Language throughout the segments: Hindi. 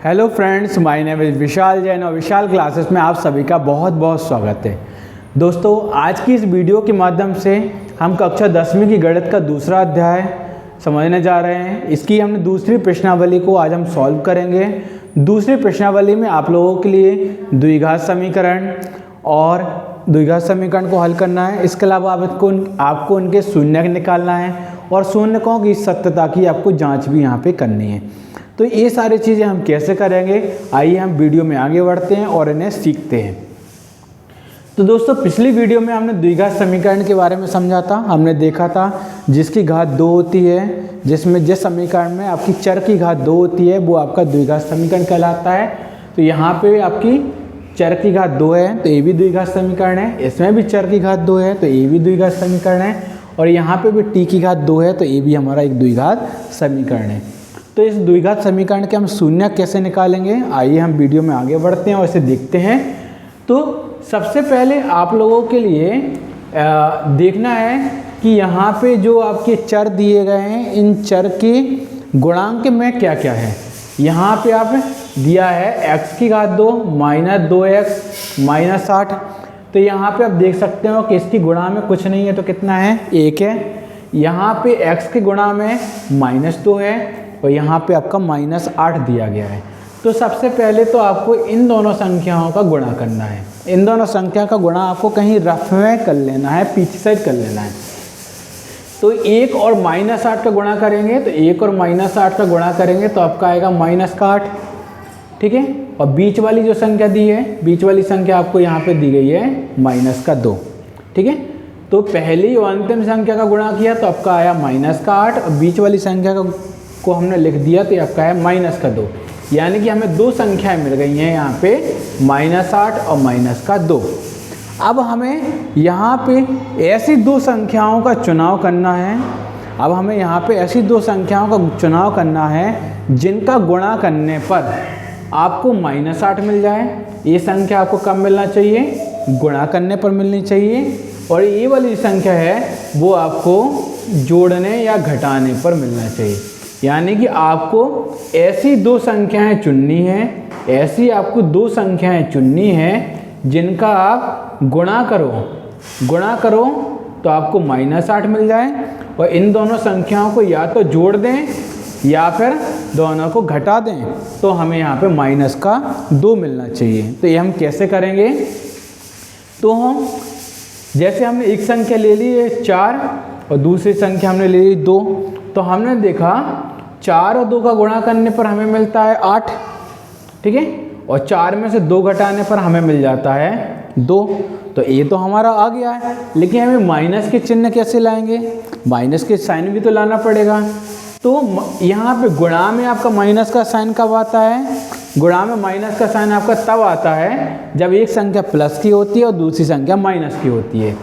Hello friends, my name is Vishal Jain और विशाल क्लासेस में आप सभी का बहुत बहुत स्वागत है। दोस्तों, आज की इस वीडियो के माध्यम से हम कक्षा 10वीं की गणित का दूसरा अध्याय समझने जा रहे हैं। इसकी हमने दूसरी प्रश्नावली को आज हम सॉल्व करेंगे। दूसरी प्रश्नावली में आप लोगों के लिए द्विघात समीकरण और द्विघात समीकरण को हल करना है। इसके अलावा आपको उनके शून्यक निकालना है और शून्यकों की सत्यता की आपको जाँच भी यहाँ पर करनी है। तो ये सारी चीज़ें हम कैसे करेंगे, आइए हम वीडियो में आगे बढ़ते हैं और इन्हें सीखते हैं। तो दोस्तों, पिछली वीडियो में हमने द्विघात समीकरण के बारे में समझा था। हमने देखा था जिसकी घात 2 होती है, जिस समीकरण में आपकी चर की घात 2 होती है वो आपका द्विघात समीकरण कहलाता है। तो यहाँ पे आपकी चर की घात 2 है तो ये भी द्विघात समीकरण है। इसमें भी चर की घात 2 है तो ये भी द्विघात समीकरण है। और यहाँ पे भी t की घात 2 है तो ये भी हमारा एक द्विघात समीकरण है। तो इस द्विघात समीकरण के हम शून्यक कैसे निकालेंगे, आइए हम वीडियो में आगे बढ़ते हैं और इसे देखते हैं। तो सबसे पहले आप लोगों के लिए देखना है कि यहाँ पे जो आपके चर दिए गए हैं, इन चर के गुणांक में क्या क्या है। यहाँ पे आप दिया है x की घात 2 माइनस 2x माइनस 8। तो यहाँ पे आप देख सकते हो कि इसकी गुणा में कुछ नहीं है तो कितना है, 1 है। यहाँ पे x के गुणा में -2 है और यहाँ पे आपका -8 दिया गया है। तो सबसे पहले तो आपको इन दोनों संख्याओं का गुणा करना है। इन दोनों संख्या का गुणा आपको कहीं रफ में कर लेना है, पीछे साइड कर लेना है। तो 1 और -8 का गुणा करेंगे तो 1 और -8 का गुणा करेंगे तो आपका आएगा -8, ठीक है। और बीच वाली जो संख्या दी है, बीच वाली संख्या आपको यहाँ पे दी गई है -2, ठीक है। तो पहली और अंतिम संख्या का गुणा किया तो आपका आया -8 और बीच वाली संख्या को हमने लिख दिया तो आपका है -2। यानी कि हमें दो संख्याएं मिल गई हैं यहाँ पे, -8 और -2। अब हमें यहाँ पे ऐसी दो संख्याओं का चुनाव करना है। अब हमें यहाँ पे ऐसी दो संख्याओं का चुनाव करना है जिनका गुणा करने पर आपको -8 मिल जाए। ये संख्या आपको कब मिलना चाहिए, गुणा करने पर मिलनी चाहिए। और ये वाली संख्या है वो आपको जोड़ने या घटाने पर मिलना चाहिए। यानी कि आपको ऐसी दो संख्याएं चुननी है, ऐसी आपको दो संख्याएं चुननी है जिनका आप गुणा करो तो आपको -8 मिल जाए। और इन दोनों संख्याओं को या तो जोड़ दें या फिर दोनों को घटा दें तो हमें यहाँ पे -2 मिलना चाहिए। तो ये हम कैसे करेंगे, तो हम जैसे हमने एक संख्या ले ली है 4 और दूसरी संख्या हमने ले ली 2। तो हमने देखा 4 और 2 का गुणा करने पर हमें मिलता है 8, ठीक है। और 4 में से 2 घटाने पर हमें मिल जाता है 2। तो ये तो हमारा आ गया है, लेकिन हमें माइनस के चिन्ह कैसे लाएंगे, माइनस के साइन भी तो लाना पड़ेगा। तो यहाँ पे गुणा में आपका माइनस का साइन कब आता है, गुणा में माइनस का साइन आपका तब आता है जब एक संख्या प्लस की होती है और दूसरी संख्या माइनस की होती है।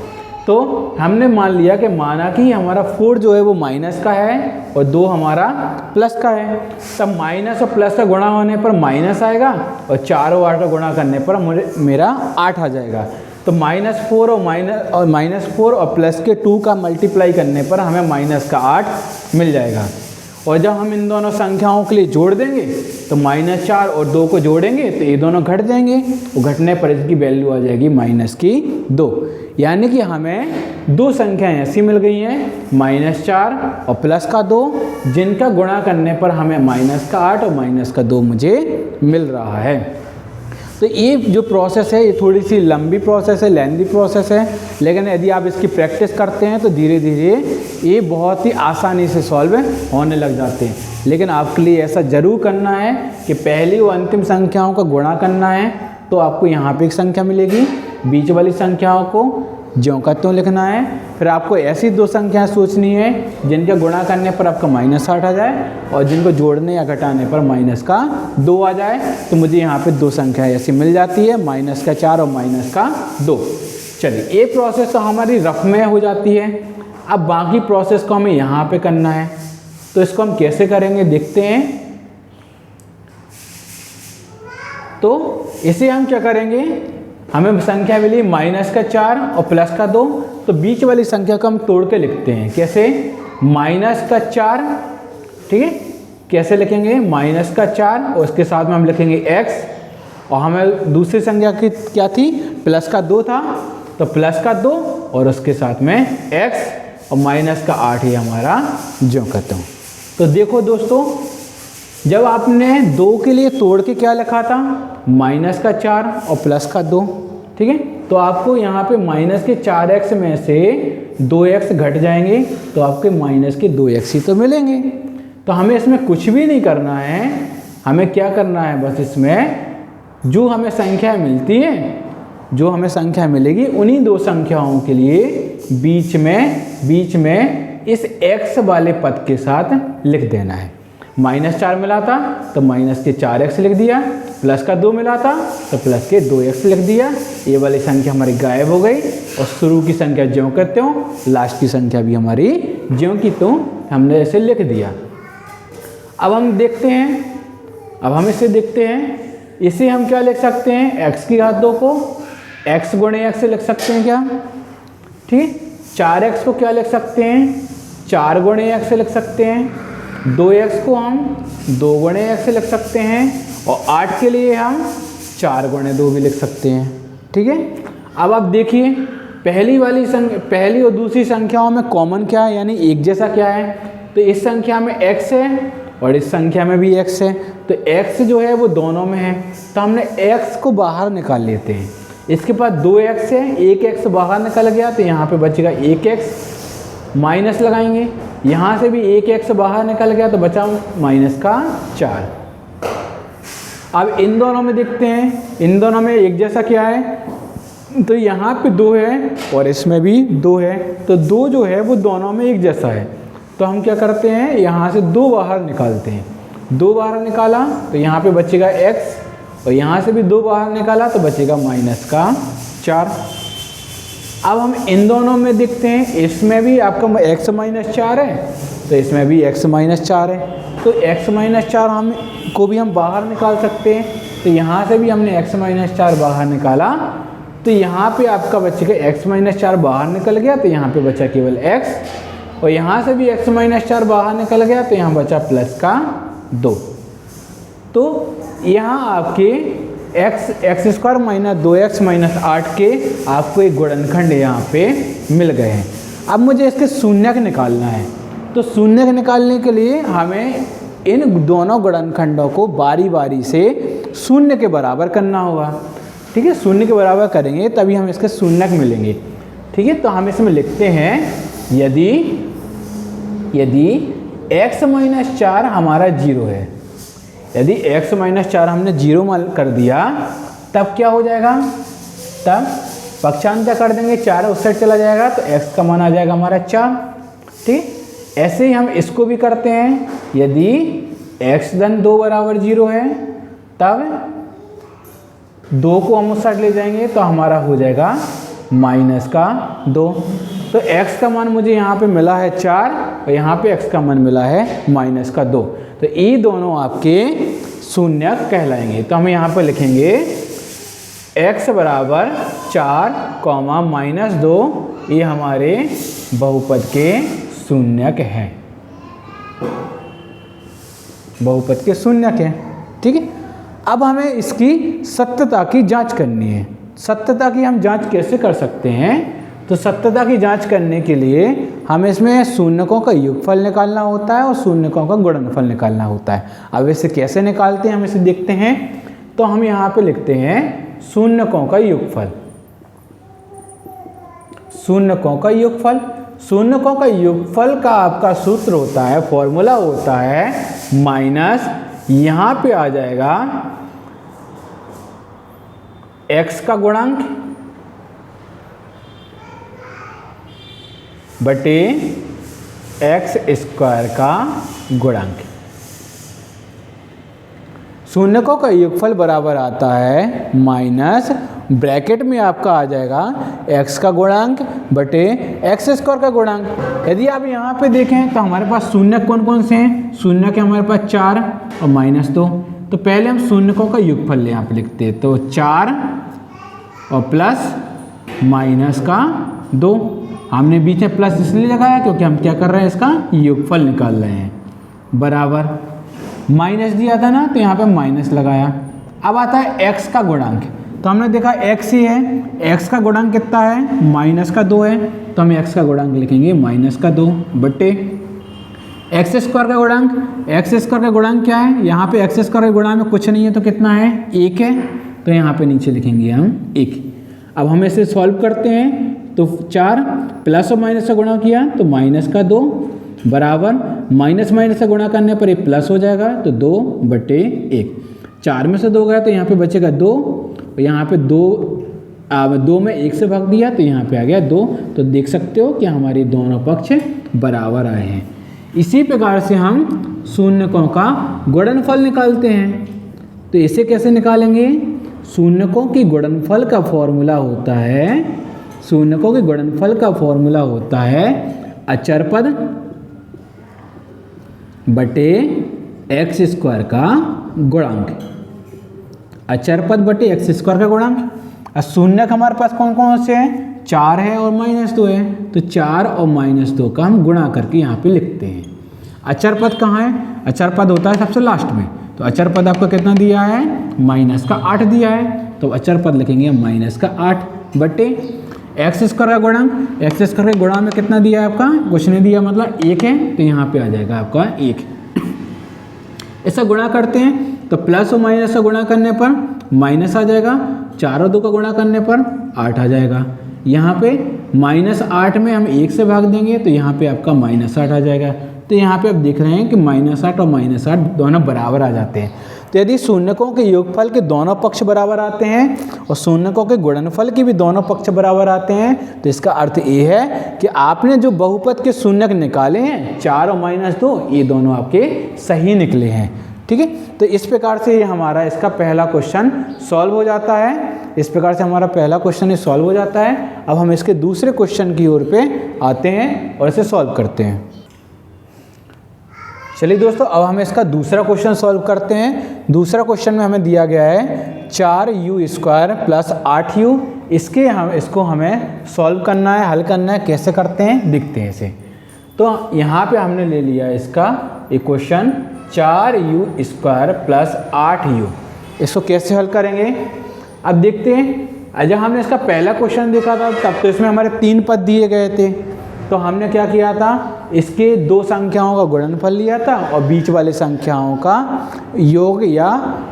तो हमने मान लिया कि माना कि हमारा 4 जो है वो माइनस का है और 2 हमारा प्लस का है। तब माइनस और प्लस का गुणा होने पर माइनस आएगा और 4 और 8 का गुणा करने पर मेरा 8 आ जाएगा। तो -4 और प्लस के 2 का मल्टीप्लाई करने पर हमें -8 मिल जाएगा। और जब हम इन दोनों संख्याओं के लिए जोड़ देंगे तो -4 और 2 को जोड़ेंगे तो ये दोनों घट जाएंगे और घटने पर इसकी वैल्यू आ जाएगी -2। यानी कि हमें दो संख्याएं ऐसी मिल गई हैं, -4 और +2, जिनका गुणा करने पर हमें -8 और -2 मुझे मिल रहा है। तो ये जो प्रोसेस है ये थोड़ी सी लंबी प्रोसेस है, लेंथी प्रोसेस है, लेकिन यदि आप इसकी प्रैक्टिस करते हैं तो धीरे धीरे ये बहुत ही आसानी से सॉल्व होने लग जाते हैं। लेकिन आपके लिए ऐसा ज़रूर करना है कि पहली और अंतिम संख्याओं का गुणा करना है। तो आपको यहाँ पे एक संख्या मिलेगी, बीच वाली संख्याओं को ज्यों का त्यों लिखना है। फिर आपको ऐसी दो संख्याएं सोचनी है जिनका गुणा करने पर आपका -8 आ जाए और जिनको जोड़ने या घटाने पर -2 आ जाए। तो मुझे यहाँ पे दो संख्याएं ऐसी मिल जाती है, -4 और -2। चलिए, ये प्रोसेस तो हमारी रफ में हो जाती है। अब बाकी प्रोसेस को हमें यहाँ पे करना है। तो इसको हम कैसे करेंगे देखते हैं। तो इसे हम क्या करेंगे, हमें संख्या मिली -4 और +2। तो बीच वाली संख्या को हम तोड़ के लिखते हैं। कैसे, -4, ठीक है, कैसे लिखेंगे, माइनस का 4 और उसके साथ में हम लिखेंगे x, और हमें दूसरी संख्या की क्या थी, प्लस का 2 था, तो प्लस का 2 और उसके साथ में x और माइनस का 8 ही हमारा ज्यों करता हूँ। तो देखो दोस्तों, जब आपने 2 के लिए तोड़ के क्या लिखा था, माइनस का 4 और प्लस का 2, ठीक है, तो आपको यहाँ पे माइनस के 4x में से 2x घट जाएंगे, तो आपके माइनस के 2x ही तो मिलेंगे। तो हमें इसमें कुछ भी नहीं करना है, हमें क्या करना है, बस इसमें जो हमें संख्या मिलती है, जो हमें संख्या मिलेगी उन्हीं दो संख्याओं के लिए बीच में इस x वाले पद के साथ लिख देना है। -4 मिला था तो माइनस के 4x लिख दिया, प्लस का 2 मिला था तो प्लस के 2x लिख दिया। ये वाली संख्या हमारी गायब हो गई और शुरू की संख्या ज्यों करते हो, लास्ट की संख्या भी हमारी ज्यों की तो हमने ऐसे लिख दिया। अब हम देखते हैं, अब हम इसे देखते हैं, इसे हम क्या लिख सकते हैं, x की घात 2 को x गुणे x से लिख सकते हैं क्या, ठीक। 4x को क्या लिख सकते हैं, 4 गुणे x से लिख सकते हैं। 2x को हम 2 गुणे x से लिख सकते हैं और 8 के लिए हम 4 गुणे 2 भी लिख सकते हैं, ठीक है। अब आप देखिए, पहली और दूसरी संख्याओं में कॉमन क्या है, यानी एक जैसा क्या है, तो इस संख्या में x है और इस संख्या में भी x है, तो x जो है वो दोनों में है, तो हमने x को बाहर निकाल लेते हैं। इसके पास 2x है, 1x बाहर निकल गया तो यहाँ पे बचेगा 1x, माइनस लगाएंगे, यहाँ से भी 1x बाहर निकल गया तो बचा -4। अब इन दोनों में देखते हैं, इन दोनों में एक जैसा क्या है, तो यहाँ पे 2 है और इसमें भी 2 है, तो 2 जो है वो दोनों में एक जैसा है, तो हम क्या करते हैं, यहाँ से 2 बाहर निकालते हैं। 2 बाहर निकाला तो यहाँ पे बचेगा x और यहाँ से भी 2 बाहर निकाला तो बचेगा -4। अब हम इन दोनों में देखते हैं, इसमें भी आपका x -4 है तो इसमें भी x -4 है, तो x -4 हम को भी हम बाहर निकाल सकते हैं, तो यहाँ से भी हमने x -4 बाहर निकाला तो यहाँ पे आपका बचेगा x -4 बाहर निकल गया तो यहाँ पे बचा केवल x, और यहाँ से भी x -4 बाहर निकल गया तो यहाँ बचा +2। तो यहाँ आपके x² - 2x - 8 के आपको एक गुणनखंड यहाँ पे मिल गए हैं। अब मुझे इसके शून्यक निकालना है, तो शून्यक निकालने के लिए हमें इन दोनों गुणनखंडों को बारी बारी से शून्य के बराबर करना होगा, ठीक है। शून्य के बराबर करेंगे तभी हम इसके शून्यक मिलेंगे, ठीक है। तो हम इसमें लिखते हैं, यदि x -4 हमारा 0 है, यदि x -4 हमने 0 कर दिया तब क्या हो जाएगा, तब पक्षांतर कर देंगे, 4 उस साइड चला जाएगा तो x का मान आ जाएगा हमारा 4, ठीक। ऐसे ही हम इसको भी करते हैं, यदि x धन 2 बराबर 0 है तब 2 को हम उस साइड ले जाएंगे तो हमारा हो जाएगा -2। तो x का मान मुझे यहाँ पे मिला है 4 और यहाँ पे x का मान मिला है -2, तो ये दोनों आपके शून्यक कहलाएंगे। तो हम यहाँ पे लिखेंगे x बराबर 4, -2, ये हमारे बहुपद के शून्यक हैं, बहुपद के शून्यक हैं, ठीक है। अब हमें इसकी सत्यता की जांच करनी है। सत्यता की हम जांच कैसे कर सकते हैं, तो सत्यता की जांच करने के लिए हमें इसमें शून्यकों का योगफल निकालना होता है और शून्यकों का गुणनफल निकालना होता है। अब इसे कैसे निकालते हैं हम इसे देखते हैं। तो हम यहाँ पे लिखते हैं शून्यकों का योगफल, शून्यकों का योगफल। शून्यकों का योगफल का आपका सूत्र होता है, फॉर्मूला होता है माइनस, यहाँ पे आ जाएगा x का गुणांक बटे x² का गुणांक। शून्यकों का योगफल बराबर आता है माइनस, ब्रैकेट में आपका आ जाएगा x का गुणांक बटे x² का गुणांक। यदि आप यहाँ पे देखें तो हमारे पास शून्यक कौन कौन से हैं, शून्यक है हमारे पास 4 और -2। तो पहले हम शून्यकों का योगफल यहाँ पे लिखते हैं, तो 4 और प्लस -2, हमने बीच में प्लस इसलिए लगाया क्योंकि हम क्या कर रहे हैं, इसका योगफल निकाल रहे हैं, बराबर माइनस दिया था ना, तो यहाँ पे माइनस लगाया। अब आता है x का गुणांक, तो हमने देखा x ही है, x का गुणांक कितना है, माइनस का 2 है, तो हम x का गुणांक लिखेंगे माइनस का 2 बटे एक्स स्क्वायर का गुणांक। एक्स स्क्वायर का गुणांक क्या है, यहाँ पे एक्स स्क्वायर के गुणांक में कुछ नहीं है तो कितना है, 1 है, तो यहाँ पे नीचे लिखेंगे हम 1। अब हम इसे सॉल्व करते हैं, तो 4 प्लस और माइनस का गुणा किया तो माइनस का 2 बराबर माइनस माइनस का गुणा करने पर ये प्लस हो जाएगा, तो 2 बटे 1। 4 में से 2 गया तो यहाँ पे बचेगा 2, और यहाँ पे 2 में 1 से भाग दिया तो यहाँ पे आ गया 2। तो देख सकते हो कि हमारे दोनों पक्ष बराबर आए हैं। इसी प्रकार से हम शून्यकों का गुणनफल निकालते हैं। तो इसे कैसे निकालेंगे, शून्यकों की गुणनफल का फॉर्मूला होता है, शून्यकों के गुणनफल का फॉर्मूला होता है अचर पद बटे एक्स स्क्वायर का गुणांक। अचर पद बटे एक्स स्क्वायर का गुणांक। और शून्यक हमारे पास कौन कौन से हैं, 4 है और -2 है, तो 4 और -2 का हम गुणा करके यहाँ पे लिखते हैं। अचर पद कहाँ है, अचर पद होता है सबसे लास्ट में, तो अचर पद आपको कितना दिया है, -8 दिया है, तो अचर पद लिखेंगे -8 बटे एक्स स्क्वायर का गुणांक। एक्स स्क्वायर के गुणांक में कितना दिया है आपका, कुछ नहीं दिया, मतलब 1 है, तो यहाँ पे आ जाएगा आपका 1। ऐसा गुणा करते हैं तो प्लस और माइनस का गुणा करने पर माइनस आ जाएगा, 4 और 2 का गुणा करने पर 8 आ जाएगा। यहाँ पे -8 में हम 1 से भाग देंगे तो यहाँ पे आपका -8 आ जाएगा। तो यहाँ पे आप देख रहे हैं कि -8 और -8 दोनों बराबर आ जाते हैं। तो यदि शून्यकों के योगफल के दोनों पक्ष बराबर आते हैं और शून्यकों के गुणनफल के भी दोनों पक्ष बराबर आते हैं, तो इसका अर्थ ये है कि आपने जो बहुपद के शून्यक निकाले हैं 4 और -2, ये दोनों आपके सही निकले हैं। ठीक है, तो इस प्रकार से ये हमारा इसका पहला क्वेश्चन सॉल्व हो जाता है। इस प्रकार से हमारा पहला क्वेश्चन सॉल्व हो जाता है। अब हम इसके दूसरे क्वेश्चन की ओर पे आते हैं और इसे सॉल्व करते हैं। चलिए दोस्तों, अब हम इसका दूसरा क्वेश्चन सॉल्व करते हैं। दूसरा क्वेश्चन में हमें दिया गया है 4u² + 8u। इसको हमें सॉल्व करना है, हल करना है। कैसे करते हैं दिखते हैं इसे। तो यहाँ पे हमने ले लिया इसका इक्वेशन 4u² + 8u। इसको कैसे हल करेंगे अब देखते हैं। जब हमने इसका पहला क्वेश्चन देखा था तब तो इसमें हमारे 3 पद दिए गए थे, तो हमने क्या किया था, इसके 2 संख्याओं का गुणनफल लिया था और बीच वाले संख्याओं का योग या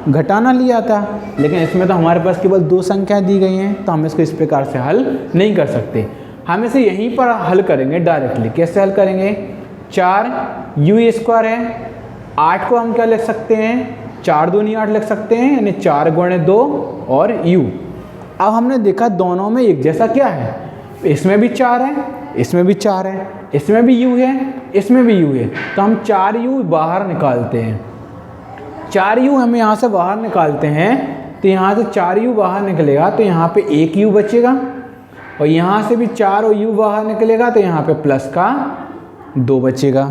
घटाना लिया था। लेकिन इसमें तो हमारे पास केवल 2 संख्याएं दी गई हैं, तो हम इसको इस प्रकार से हल नहीं कर सकते। हम इसे यहीं पर हल करेंगे डायरेक्टली। कैसे हल करेंगे, 4u² है, 8 को हम क्या लिख सकते हैं, 4 दूनी 8 लिख सकते हैं, यानी 4 × 2 और u। अब हमने देखा दोनों में एक जैसा क्या है, इसमें भी 4 है, इसमें भी 4 है, इसमें भी u है, इसमें भी u है, तो हम 4u बाहर निकालते हैं। 4u हम यहाँ से बाहर निकालते हैं, तो यहाँ से 4u बाहर निकलेगा तो यहाँ पे 1u बचेगा, और यहाँ से भी 4 और u बाहर निकलेगा तो यहाँ पे प्लस का 2 बचेगा।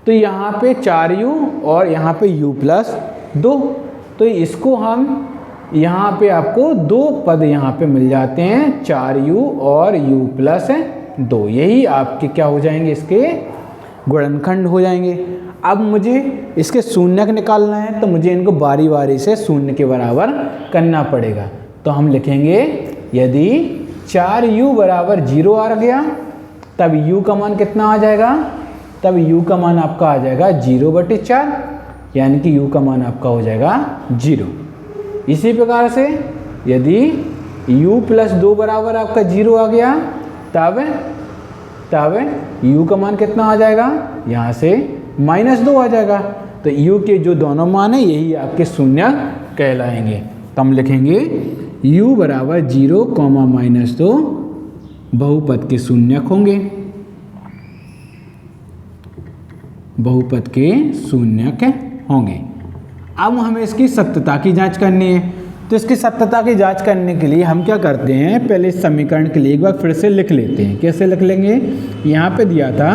तो यहाँ पे 4u और यहाँ पे u + 2, तो इसको हम यहाँ पे आपको 2 पद यहाँ पे मिल जाते हैं, 4u और u + 2। यही आपके क्या हो जाएंगे, इसके गुणनखंड हो जाएंगे। अब मुझे इसके शून्यक निकालना है, तो मुझे इनको बारी बारी से शून्य के बराबर करना पड़ेगा। तो हम लिखेंगे यदि 4u = 0 आ गया तब u का मान कितना आ जाएगा, तब u का मान आपका आ जाएगा 0/4, यानी कि u का मान आपका हो जाएगा 0। इसी प्रकार से यदि u + 2 बराबर आपका 0 आ गया तब u का मान कितना आ जाएगा, यहाँ से -2 आ जाएगा। तो u के जो दोनों मान हैं यही आपके शून्य कहलाएंगे। तो हम लिखेंगे u = 0, -2 बहुपद के शून्यक होंगे, बहुपद के शून्यक होंगे। अब हमें इसकी सत्यता की जांच करनी है। तो इसकी सत्यता की जांच करने के लिए हम क्या करते हैं, पहले इस समीकरण के लिए एक बार फिर से लिख लेते हैं। कैसे लिख लेंगे, यहाँ पे दिया था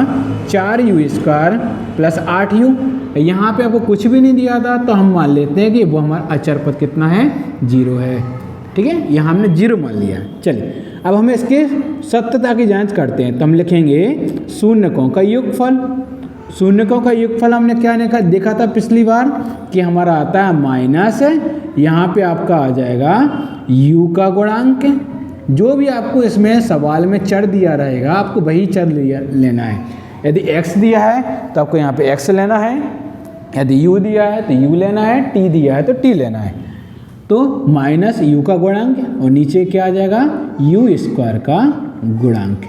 4u² + 8u, यहाँ पे आपको कुछ भी नहीं दिया था, तो हम मान लेते हैं कि वो हमारा अचर पद कितना है, 0 है। ठीक है, यहाँ हमने 0 मान लिया। चलिए अब हमें इसके सत्यता की जांच करते हैं। तो हम लिखेंगे शून्यकों का योगफल। शून्यकों का योगफल हमने क्या देखा था पिछली बार कि हमारा आता है माइनस, यहाँ पे आपका आ जाएगा u का गुणांक। जो भी आपको इसमें सवाल में चर दिया रहेगा आपको वही चर लेना है। यदि x दिया है तो आपको यहाँ पे x लेना है, यदि u दिया है तो u लेना है, t दिया है तो t लेना है। तो माइनस u का गुणांक और नीचे क्या आ जाएगा u स्क्वायर का गुणांक।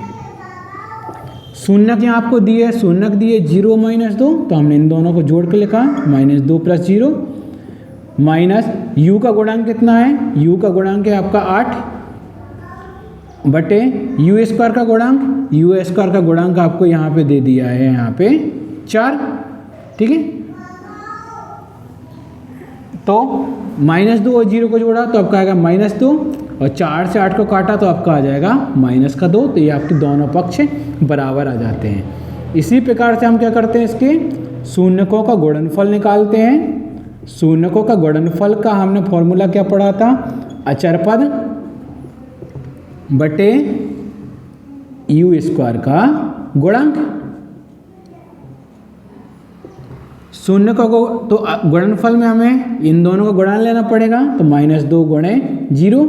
शून्यक यहाँ आपको दिए, शून्यक दिए 0 -2, तो हमने इन दोनों को जोड़ के लिखा -2 + 0 माइनस u का गुणांक कितना है, u का गुणांक है आपका 8 बटे u स्क्वायर का गुणांक, u स्क्वायर का गुणांक आपको यहाँ पे दे दिया है यहाँ पे 4, ठीक है। तो -2 और 0 को जोड़ा तो आपका आएगा -2 और 4 से 8 को काटा तो आपका आ जाएगा -2। तो ये आपके दोनों पक्ष बराबर आ जाते हैं। इसी प्रकार से हम क्या करते हैं, इसके शून्यकों का गुणनफल निकालते हैं। शून्यकों का गुणनफल का हमने फॉर्मूला क्या पढ़ा था, अचर पद बटे u स्क्वायर का गुणांक। शून्यकों को तो गुणनफल में हमें इन दोनों का गुणन लेना पड़ेगा, तो -2 × 0।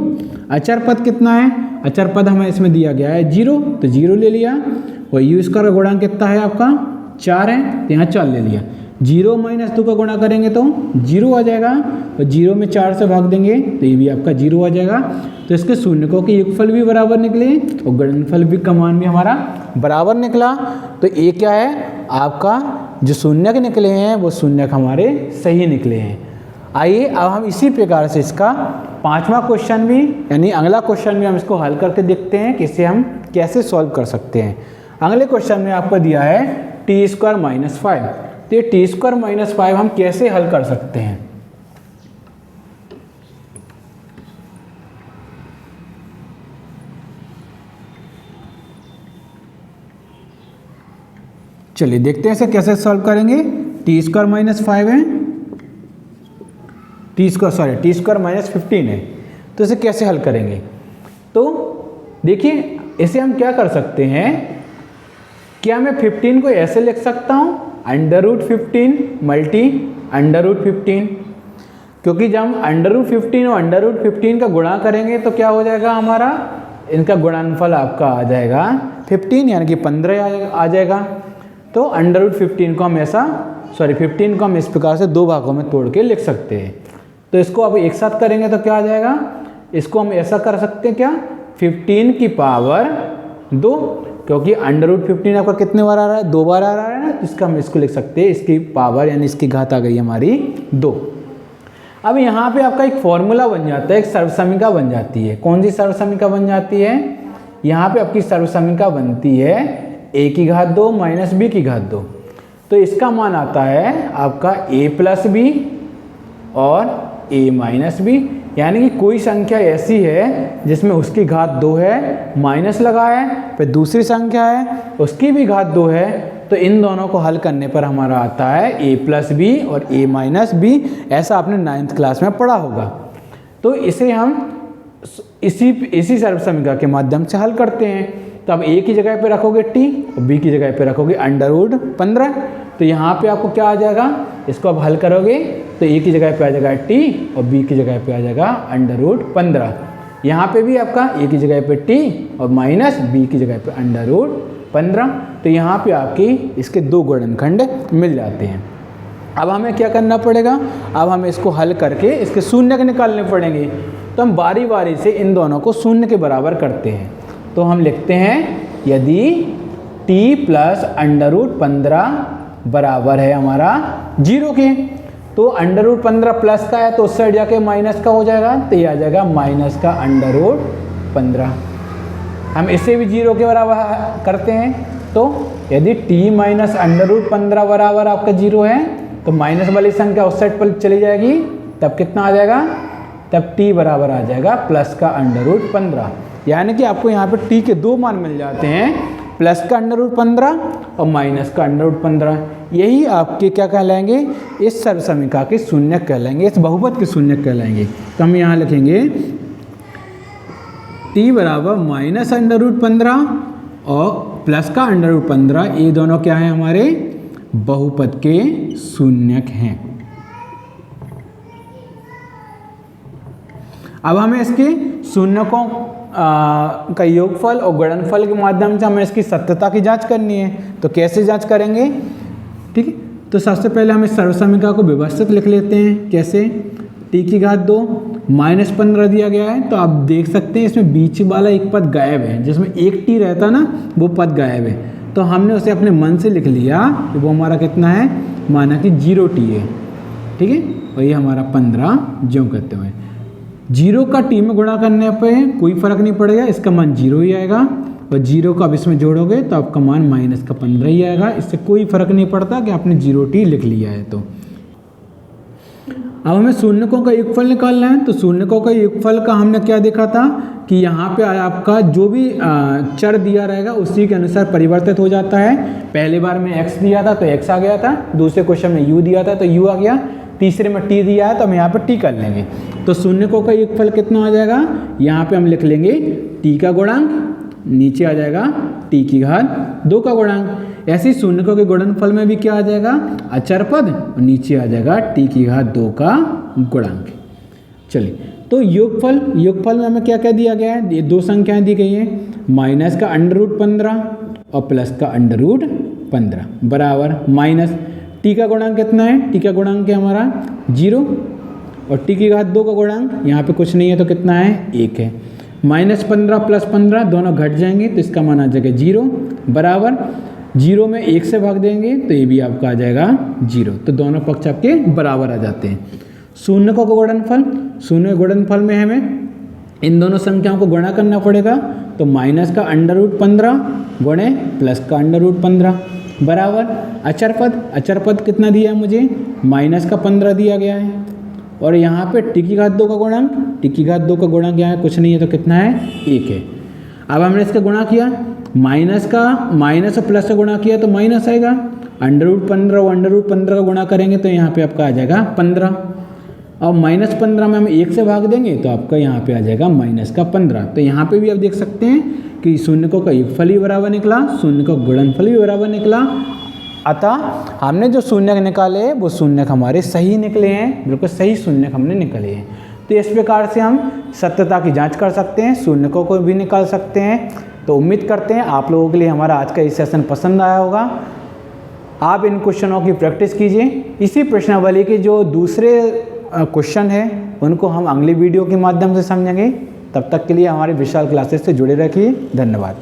अचर पद कितना है, अचर पद हमें इसमें दिया गया है 0, तो 0 ले लिया। और u स्क्वायर का गुणांक कितना है आपका 4 है, तो यहाँ 4 ले लिया। 0 - 2 का गुणा करेंगे तो 0 आ जाएगा और 0 में 4 से भाग देंगे तो ये भी आपका 0 आ जाएगा। तो इसके शून्यकों के योगफल भी बराबर निकले और गुणनफल भी का मान भी हमारा बराबर निकला। तो ये क्या है आपका जो शून्यक निकले हैं वो शून्यक हमारे सही निकले हैं। आइए अब हम इसी प्रकार से इसका 5वां क्वेश्चन भी यानी अगला क्वेश्चन भी हम इसको हल करके देखते हैं कि इसे हम कैसे सॉल्व कर सकते हैं। अगले क्वेश्चन में आपको दिया है t² - 5, तो ये t² - 5 हम कैसे हल कर सकते हैं। चलिए देखते हैं इसे कैसे सॉल्व करेंगे। t² - 5 है, t² - 15 है, तो इसे कैसे हल करेंगे। तो देखिए इसे हम क्या कर सकते हैं, क्या मैं 15 को ऐसे लिख सकता हूँ √15 मल्टी √15, क्योंकि जब हम √15 और √15 का गुणा करेंगे तो क्या हो जाएगा हमारा, इनका गुणनफल आपका आ जाएगा 15 यानी कि 15 आ जाएगा। तो √15 को हम 15 को हम इस प्रकार से 2 भागों में तोड़ के लिख सकते हैं। तो इसको अब एक साथ करेंगे तो क्या आ जाएगा, इसको हम ऐसा कर सकते हैं क्या 15 की पावर 2, क्योंकि √15 आपका कितने बार आ रहा है 2 बार आ रहा है ना, जिसका हम इसको लिख सकते हैं इसकी पावर यानी इसकी घात आ गई हमारी 2। अब यहाँ पे आपका एक फॉर्मूला बन जाता है, एक सर्वसमीका बन जाती है। कौन सी सर्वसमीका बन जाती है, यहाँ पे आपकी सर्वसमीका बनती है a की घात 2 - b की घात 2। तो इसका मान आता है आपका a + b और a - b, यानी कि कोई संख्या ऐसी है जिसमें उसकी घात 2 है, माइनस लगा है, फिर दूसरी संख्या है उसकी भी घात 2 है, तो इन दोनों को हल करने पर हमारा आता है a + b और a - b। ऐसा आपने 9th क्लास में पढ़ा होगा। तो इसे हम इसी सर्वसमीका के माध्यम से हल करते हैं। तो अब a की जगह पे रखोगे t और b की जगह पे रखोगे √15, तो यहाँ पे आपको क्या आ जाएगा, इसको अब हल करोगे तो a की जगह पे आ जाएगा t और b की जगह पे आ जाएगा √15। यहाँ पे भी आपका a की जगह पे t और -b की जगह पे √15। तो यहाँ पे आपकी इसके 2 गुणनखंड मिल जाते हैं। अब हमें क्या करना पड़ेगा, अब हमें इसको हल करके इसके शून्यक निकालने पड़ेंगे। तो हम बारी बारी से इन दोनों को शून्य के बराबर करते हैं। तो हम लिखते हैं यदि t + √15 बराबर है हमारा 0 के, तो √15 प्लस का है तो उस साइड जाके माइनस का हो जाएगा, तो ये आ जाएगा माइनस का √15। हम इसे भी 0 के बराबर करते हैं। तो यदि t - √15 बराबर आपका 0 है तो माइनस वाली संख्या उस साइड पर चली जाएगी, तब कितना आ जाएगा, तब t बराबर आ जाएगा प्लस का √15। यानी कि आपको यहाँ पे t के 2 मान मिल जाते हैं, प्लस का √15 और माइनस का √15। यही आपके क्या कहलाएंगे, इस सर्वसमीका के शून्यक कहलाएंगे, इस बहुपद के शून्यक कहलाएंगे। तो हम यहाँ लिखेंगे t बराबर -√15 और प्लस का √15, ये दोनों क्या है हमारे बहुपद के शून्यक हैं। अब हमें इसके शून्यकों का योगफल और गुणनफल के माध्यम से हमें इसकी सत्यता की जांच करनी है। तो कैसे जांच करेंगे, ठीक है। तो सबसे पहले हम इस सर्वसमीका को व्यवस्थित लिख लेते हैं। कैसे, t की घात 2 -15 दिया गया है, तो आप देख सकते हैं इसमें बीच वाला एक पद गायब है, जिसमें एक t रहता ना वो पद गायब है, तो हमने उसे अपने मन से लिख लिया। तो वो हमारा कितना है, माना कि 0t है, ठीक है। और ये हमारा 15 ज्यों करते हुए 0 का t में गुणा करने पे कोई फर्क नहीं पड़ेगा, इसका मान 0 ही आएगा। और 0 को अब इसमें जोड़ोगे तो आपका मान -15 ही आएगा। इससे कोई फर्क नहीं पड़ता कि आपने 0t लिख लिया है। तो अब हमें शून्यकों का योगफल निकालना है। तो शून्यकों का योगफल का हमने क्या देखा था कि यहाँ पे आपका जो भी चर दिया रहेगा उसी के अनुसार परिवर्तित हो जाता है। पहले बार में x दिया था तो x आ गया था, दूसरे क्वेश्चन में u दिया था तो u आ गया, तीसरे में t दिया है तो हम यहाँ पे t कर लेंगे। तो शून्यकों का योगफल कितना आ जाएगा, यहाँ पे हम लिख लेंगे t का गुणांक, नीचे आ जाएगा t की घात 2 का गुणांक। ऐसे ही शून्यकों के गुणनफल में भी क्या आ जाएगा, अचर पद, और नीचे आ जाएगा t की घात 2 का गुणांक। चलिए, तो योगफल में हमें क्या क्या दिया गया है, ये दो संख्याएं दी गई हैं, माइनस का √15 और प्लस का √15 बराबर माइनस t का गुणांक कितना है, t का गुणांक है हमारा 0 और t की घात 2 का गुणांक यहाँ पे कुछ नहीं है तो कितना है, 1 है। -15 + 15 दोनों घट जाएंगे तो इसका मान आ जाएगा 0 बराबर 0 में 1 से भाग देंगे तो ये भी आपका आ जाएगा 0। तो दोनों पक्ष आपके बराबर आ जाते हैं। शून्यकों का गुणनफल, शून्य गुणनफल में हमें इन दोनों संख्याओं को गुणा करना पड़ेगा। तो माइनस का √15 गुणे प्लस का √15 बराबर अचर पद कितना दिया है मुझे, -15 दिया गया है। और यहाँ पे t की घात 2 का गुणांक, t की घात 2 का गुणांक यहाँ कुछ नहीं है तो कितना है, 1 है। अब हमने इसका गुणा किया, माइनस और प्लस से गुणा किया तो माइनस आएगा, √15 और √15 का गुणा करेंगे तो यहाँ पे आपका आ जाएगा 15। और -15 में हम 1 से भाग देंगे तो आपका यहाँ पे आ जाएगा -15। तो यहाँ पे भी आप देख सकते हैं कि शून्यकों का योगफल भी बराबर निकला, शून्यकों का गुणनफल भी बराबर निकला। अतः हमने जो शून्यक निकाले वो शून्यक हमारे सही निकले हैं, बिल्कुल सही शून्यक हमने निकाले हैं। तो इस प्रकार से हम सत्यता की जांच कर सकते हैं, शून्यकों को भी निकाल सकते हैं। तो उम्मीद करते हैं आप लोगों के लिए हमारा आज का ये सेशन पसंद आया होगा। आप इन क्वेश्चनों की प्रैक्टिस कीजिए। इसी प्रश्नावली के जो दूसरे क्वेश्चन है उनको हम अगली वीडियो के माध्यम से समझेंगे। तब तक के लिए हमारे विशाल क्लासेस से जुड़े रखिए। धन्यवाद।